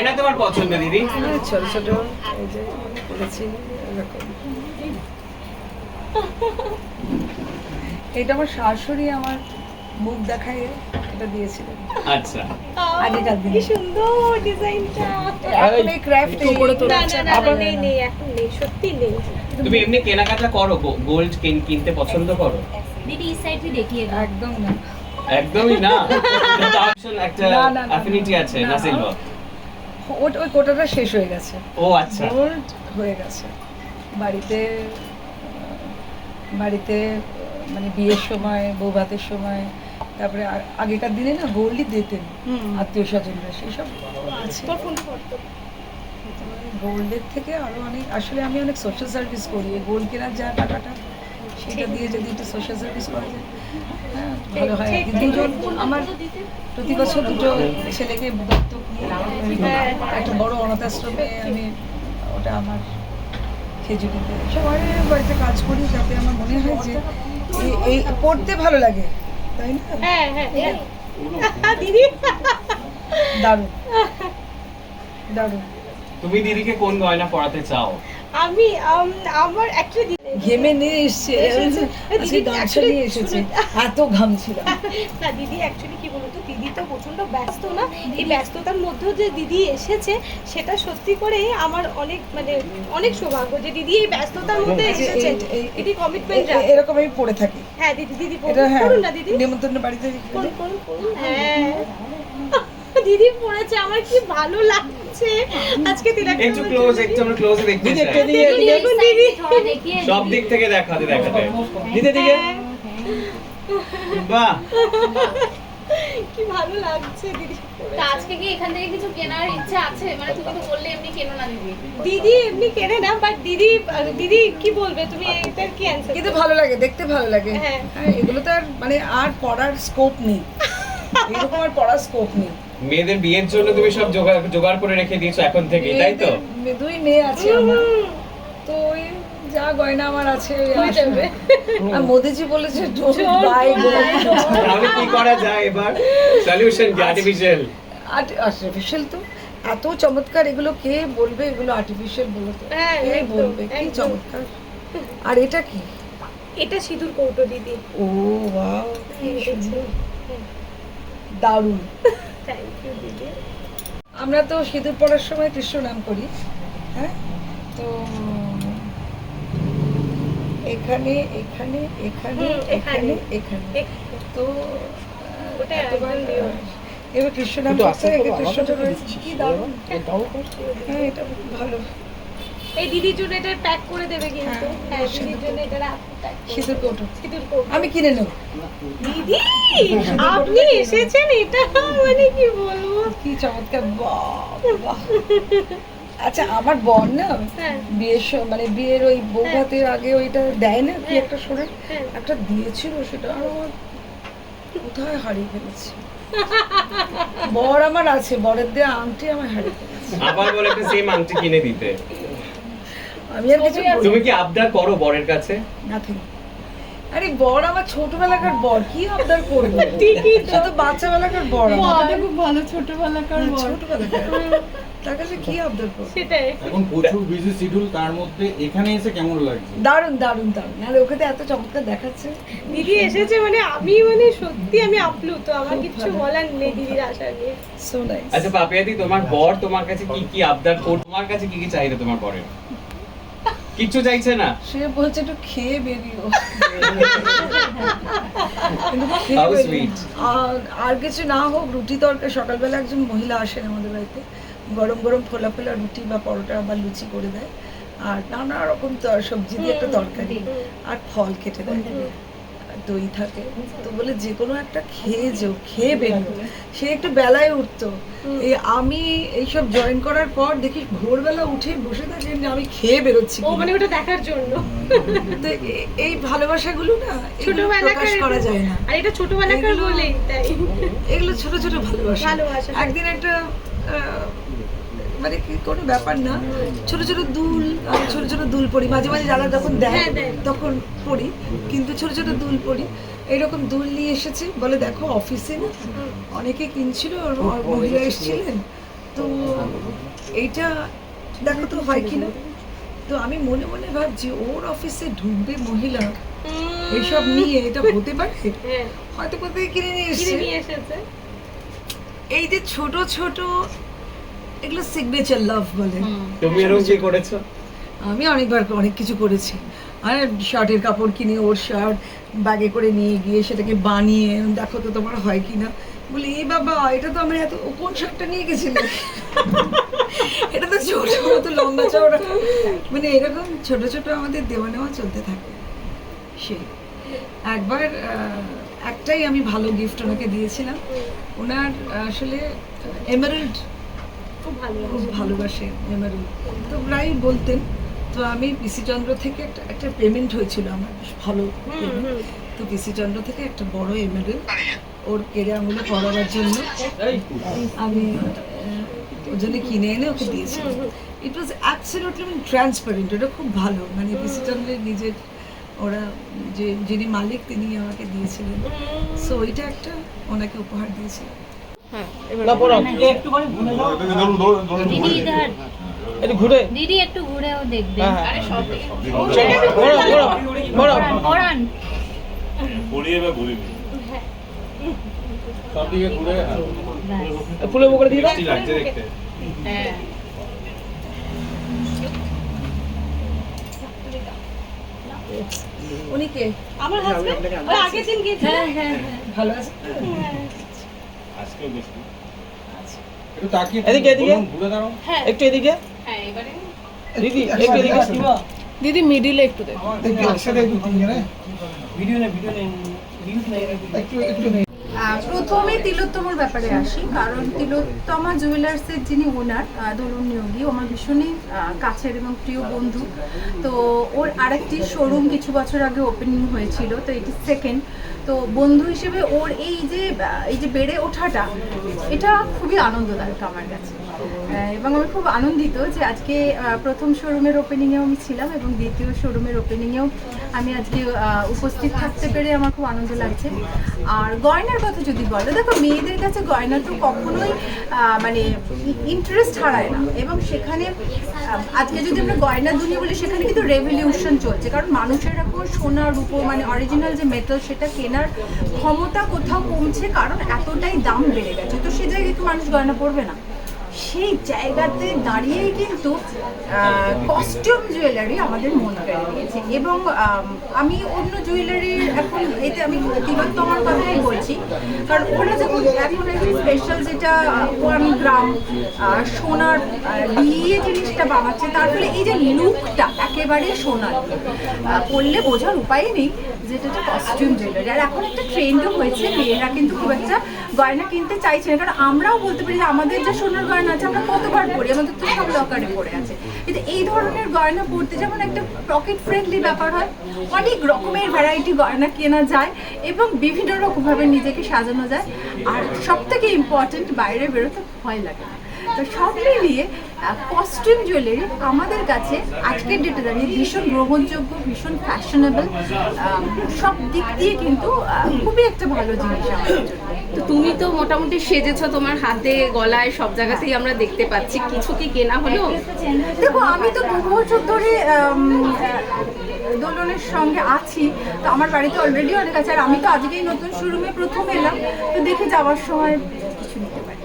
গয়না তোমার পছন্দ দিদি? ছোট ছোট এই যে বলেছি এরকম। এটা আমার শাশুড়ি আমার মুখ দেখায় এটা দিয়েছিলেন। আচ্ছা, আগেকার দিনে। কি সুন্দর ডিজাইনটা। এখন এই ক্রাফট করে তো না না না আবার নেই নেই, এখন নেই, সত্যি নেই। তুমি এমনি কেনাকাটা করো? গোল্ড কিনতে পছন্দ করো? দিদি এই সাইডে দেখিয়ে দাও। একদম না। একদমই না। একটা না, না, না, অ্যাফিনিটি আছে না সিলভার? ওই কোটাটা শেষ হয়ে গেছে। ও আচ্ছা, গোল্ড হয়ে গেছে বাড়িতে। বাড়িতে মানে বিয়ের সময়, বউ ভাতের সময়, তারপরে আগেকার দিনে না গোল্ডই দিতেন আত্মীয় স্বজনরা, সেই সব আছে। গোল্ডের থেকে আরো অনেক, আসলে আমি অনেক সোশ্যাল সার্ভিস করি। গোল্ড কেনার যা টাকাটা সেটা দিয়ে যদি একটু সোশ্যাল সার্ভিস করা যায়, হ্যাঁ ভালো হয়। আর কি দুজন আমার প্রতি বছর দুটো ছেলেকে দত্তক নিয়ে একটা বড় অনাথ আশ্রমে আমি, ওটা আমার খেজুরিতে সবাই বাড়িতে কাজ করি, যাতে আমার মনে হয় যে এই পড়তে ভালো লাগে, তাই না? হ্যাঁ হ্যাঁ দিদি দারুণ দারুণ। তুমি দিদিকে কোন গয়না পরাতে চাও? আমি আমার অ্যাকচুয়ালি ঘেমে নিয়ে এসছে, দিদি গামছা নিয়ে এসেছে, এত ঘামছিল। না দিদি অ্যাকচুয়ালি কি বলতো, দিদি তো প্রচন্ড ব্যস্ত না, এই ব্যস্ততার মধ্যেও যে দিদি এসেছে সেটা সত্যি করে আমার অনেক মানে অনেক সৌভাগ্য যে দিদি এই ব্যস্ততার মধ্যে এসেছে। দিদি কমিটমেন্ট এরকম আমি পড়ে থাকি। হ্যাঁ দিদি দিদি এটা হ্যাঁ, করুন না দিদি, নিমন্ত্রণ বাড়িতে করুন করুন করুন। হ্যাঁ দিদি পড়েছে, আমার কি ভালো লাগছে আজকে। একটু ক্লোজ, একটু আমরা ক্লোজে দেখতে চাই। দেখুন দিদি দেখিয়ে সব দিক থেকে দেখাতে দিদি দিকে। বাহ, কি ভালো লাগছে দিদি তা আজকে কি এখান থেকে কিছু কেনার ইচ্ছা আছে? মানে তুমি তো বললে এমনি কেনো না দিদি। দিদি এমনি কেনে না, বাট দিদি দিদি কি বলবে তুমি, এটার কি অ্যানসার? কিন্তু ভালো লাগে, দেখতে ভালো লাগে। হ্যাঁ। হ্যাঁ, এগুলো তো আর মানে আর পড়ার স্কোপ নেই, এরকম আর পড়ার স্কোপ নেই। মেয়েদের বিয়ের জন্য তুমি সব জোগাড় করে রেখে দিয়েছো এখন থেকে, তাই তো? দুই মেয়ে আছে আমার, তো ওই যা গয়না আমার আছে ওই হয়ে যাবে। আর মোদিজি বলেছে ডোন্ট বাই গোল্ড। তাহলে কি করা যায় এবার? সলিউশন কি? আর্টিফিশিয়াল? আর্টিফিশিয়াল তো এত চমৎকার, এগুলো কে বলবে এগুলো আর্টিফিশিয়াল বলে? তো হ্যাঁ, কে একদম, বলবে কি একদম। চমৎকার। আর এটা কি? এটা সিঁদুর কৌটো দিদি। ও ওয়াও, দারুণ। থ্যাংক ইউ দিদি। আমরা তো সিঁদুর পড়ার সময় কৃষ্ণ নাম করি, হ্যাঁ, তো এখানে এখানে এখানে এখানে এখানে, তো ওটা এতবার একদম দিও। এবার কৃষ্ণ নাম করতে কৃষ্ণটা রয়েছে, কি দারুণ। হ্যাঁ, এটা খুব ভালো। এই দিদির জন্য এটা প্যাক করে দেবে কিন্তু। হ্যাঁ, হ্যাঁ দিদির জন্য এটা প্যাক সিঁদুর কৌটো সিঁদুর কৌটো। আমি কিনে নেব। দিদি আপনি এসেছেন, এটা মানে কি বলবো। কি চমৎকার, বাহ বাহ। আচ্ছা, আমার বর না হ্যাঁ। মানে বিয়ের ওই বউ ভাতের আগে ওইটা দেয় না কি হ্যাঁ। একটা শোনেন, হ্যাঁ। একটা দিয়েছিল, সেটা আর আমার কোথায় হারিয়ে ফেলেছি। বর আমার আছে, বরের দেয়া আংটি আমার হারিয়ে ফেলেছি। আবার বলে একটা সেম আংটি কিনে দিতে। আমি আর কিছু তুমি কি আবদার করো বরের কাছে? নাথিং। আরে বর আমার ছোটবেলাকার বর, কি আবদার করবো? ঠিকই তো। সে তো বাচ্চাবেলাকার বর আমার। খুব ভালো ছোটবেলাকার ছোটবেলাকার, তার কাছে কি আবদার করবো? সেটাই। এখন প্রচুর বিজি শিডিউল, তার মধ্যে এখানে এসে কেমন লাগছে? দারুণ দারুণ দারুণ। নাহলে ওকে তো এত চমৎকার দেখাচ্ছে। দিদি এসেছে মানে আমি মানে সত্যি আমি আপ্লুত, আমার কিচ্ছু বলার নেই দিদির আশা নিয়ে। So nice. আচ্ছা পাপিয়াদি, তোমার বর তোমার কাছে কি কি আবদার কর, তোমার কাছে কি কি চাইবে তোমার বরের? কিচ্ছু চাইছে না? সে বলছে একটু খেয়ে বেরিও। How sweet. আর কিছু না হোক, রুটি তরকারি, সকালবেলা একজন মহিলা আসেন আমাদের বাড়িতে, গরম গরম ফোলা ফোলা রুটি বা পরোটা বা লুচি করে দেয়, আর নানা রকম সবজি দিয়ে একটা তরকারি, আর ফল কেটে দেয়, আর দই থাকে। তো বলে যে কোনো একটা খেয়ে যেও, খেয়ে বেরিও। সে একটু বেলায় উঠতো। এই আমি এইসব জয়েন করার পর দেখি ভোরবেলা উঠে বসে থাকেন যে আমি খেয়ে বেরোচ্ছি ও কিনা। মানে ওটা দেখার জন্য। তো এই ভালোবাসাগুলো না এগুলো প্রকাশ করা যায় না। আর এটা ছোটবেলাকার এগুলো- বলেই তাই। এগুলো ছোট ছোট ভালোবাসা। ভালোবাসা। একদিন একটা মানে কি কোনো ব্যাপার না, ছোট ছোট দুল, আমি ছোট ছোট দুল পরি মাঝে মাঝে, যারা যখন দেয় হ্যাঁ, দেয়। তখন পরি, কিন্তু ছোট ছোট দুল পরি। এরকম দুল নিয়ে এসেছি, বলে দেখো অফিসে না অনেকে কিনছিল, আর মহিলা এসেছিলেন, তো এইটা দেখো তো হয় কিনা। তো আমি মনে মনে ভাবছি ওর অফিসে ঢুকবে মহিলা এইসব নিয়ে, এটা হতে পারে? হ্যাঁ, হয়তো কোথায় কিনে নিয়ে কিনে এসছে। নিয়ে এসেছে। এই যে ছোট ছোট এগুলো সিগনেচার লাভ বলে। তুমি এরকম কি করেছো? আমি অনেকবার অনেক কিছু করেছি। আর শার্টের কাপড় কিনে ওর শার্ট ব্যাগে করে নিয়ে গিয়ে সেটাকে বানিয়ে দেখো তো তোমার হয় কিনা। বলি এই বাবা, এটা তো আমি এত, ও কোন শার্টটা নিয়ে গেছিলে? এটা তো ছোট মতো লম্বা চওড়া। মানে এরকম ছোট ছোট আমাদের দেওয়া নেওয়া চলতে থাকে। সেই একবার একটাই আমি ভালো গিফট ওনাকে দিয়েছিলাম। ওনার আসলে এমারেল্ড খুব ভালো খুব ভালোবাসে এমারেল্ড, তো প্রায় বলতেন। তো আমি পিসি চন্দ্র থেকে একটা পেমেন্ট হয়েছিল আমার, বেশ ভালো payment। তো পিসি চন্দ্র থেকে একটা বড় এমারেল্ড ওর কেড়ে আঙুলে পড়াবার জন্য আমি ওর জন্য কিনে এনে ওকে দিয়েছিলাম। ইট ওয়াজ অ্যাবসলিউটলি ট্রান্সপারেন্ট, ওটা খুব ভালো। মানে পিসি চন্দ্রের নিজের ওরা যিনি মালিক তিনি আমাকে দিয়েছিলেন। সো ওইটা একটা ওনাকে উপহার দিয়েছিলাম। दीदी इधर একটু ঘুরে दीदी একটু ঘুরেও দেখবে আরে সব থেকে পড়ান সব দিকে ঘুরে ফুলে মুখে দিয়ে দাও। মিষ্টি লাগছে দেখতে। হ্যাঁ উনি কে? আমার হাজবেন্ড আগের দিন গিয়েছিল। হ্যাঁ হ্যাঁ হ্যাঁ, ভালো আছে। আজকেও বেশি। একটু তাকিয়ে এদিকে, এদিকে। বলুন, ঘুরে দাঁড়াও। হ্যাঁ, একটু এদিকে হ্যাঁ এবারে দিদি, একটু এদিকে দিদি মিডিলে একটু দেখো। প্রথমে তিলোত্তমার ব্যাপারে আসি, কারণ তিলোত্তমা জুয়েলার্সের যিনি ওনার দোলন নিয়োগী, আমার ভীষণই কাছের এবং প্রিয় বন্ধু। তো ওর আরেকটি শোরুম কিছু বছর আগে ওপেনিং হয়েছিল, তো এটি সেকেন্ড। তো বন্ধু হিসেবে ওর এই যে বেড়ে ওঠাটা, এটা খুবই আনন্দদায়ক আমার কাছে। এবং আমি খুব আনন্দিত যে আজকে প্রথম শোরুমের ওপেনিংয়েও আমি ছিলাম এবং দ্বিতীয় শোরুমের ওপেনিংয়েও আমি আজকে উপস্থিত থাকতে পেরে আমার খুব আনন্দ লাগছে। আর গয়নার কথা যদি বলো, দেখো মেয়েদের কাছে গয়না তো কখনোই মানে ইন্টারেস্ট হারায় না। এবং সেখানে আজকে যদি আমরা গয়না দুনিয়া বলি, সেখানে কিন্তু রেভলিউশন চলছে, কারণ মানুষের এখন সোনা রূপো মানে অরিজিনাল যে মেটাল সেটা কেনার ক্ষমতা কোথাও কমছে, কারণ এতটাই দাম বেড়ে গেছে। তো সে জায়গায় কি মানুষ গয়না পরবে না? সেই জায়গাতে দাঁড়িয়েই কিন্তু কস্টিউম জুয়েলারি আমাদের মন কেড়ে নিয়েছে। এবং আমি অন্য জুয়েলারির এখন এতে আমি তিলোত্তমার কথাই বলছি, কারণ ওরা যখন এখন একটা স্পেশাল যেটা 1 গ্রাম সোনার দিয়ে জিনিসটা বানাচ্ছে, তার ফলে এই যে লুকটা একেবারে সোনার, পরলে বোঝার উপায় নেই যেটা একটা কস্টিউম জুয়েলারি। আর এখন একটা ট্রেন্ডও হয়েছে, মেয়েরা কিন্তু খুব একটা গয়না কিনতে চাইছে না, কারণ আমরাও বলতে পারি যে আমাদের যা সোনার গয়না আছে আমরা কতবার পরি, আমাদের তো সব লকারে পড়ে আছে। কিন্তু এই ধরনের গয়না পরতে যেমন একটা পকেট ফ্রেন্ডলি ব্যাপার হয়, অনেক রকমের ভ্যারাইটি গয়না কেনা যায় এবং বিভিন্ন রকমভাবে নিজেকে সাজানো যায়। আর সব থেকে ইম্পর্টেন্ট, বাইরে বেরোতে ভয় লাগে না। তো সব মিলিয়ে কস্টিউম জুয়েলারি আমাদের কাছে আজকের ডেটে দাঁড়িয়ে ভীষণ গ্রহণযোগ্য, ভীষণ ফ্যাশনেবল, সব দিক দিয়ে কিন্তু খুবই একটা ভালো জিনিস আমাদের জন্য। তো তুমি তো মোটামুটি সেজেছো, তোমার হাতে গলায় সব জায়গাতেই আমরা দেখতে পাচ্ছি, কিছু কি কেনা হলো? দেখো আমি তো বহু বছর ধরে দোলনের সঙ্গে আছি, তো আমার বাড়িতে অলরেডি অনেক আছে। আর আমি তো আজকেই নতুন শোরুমে প্রথম এলাম, তো দেখে যাওয়ার সময় কিছু নিতে পারি।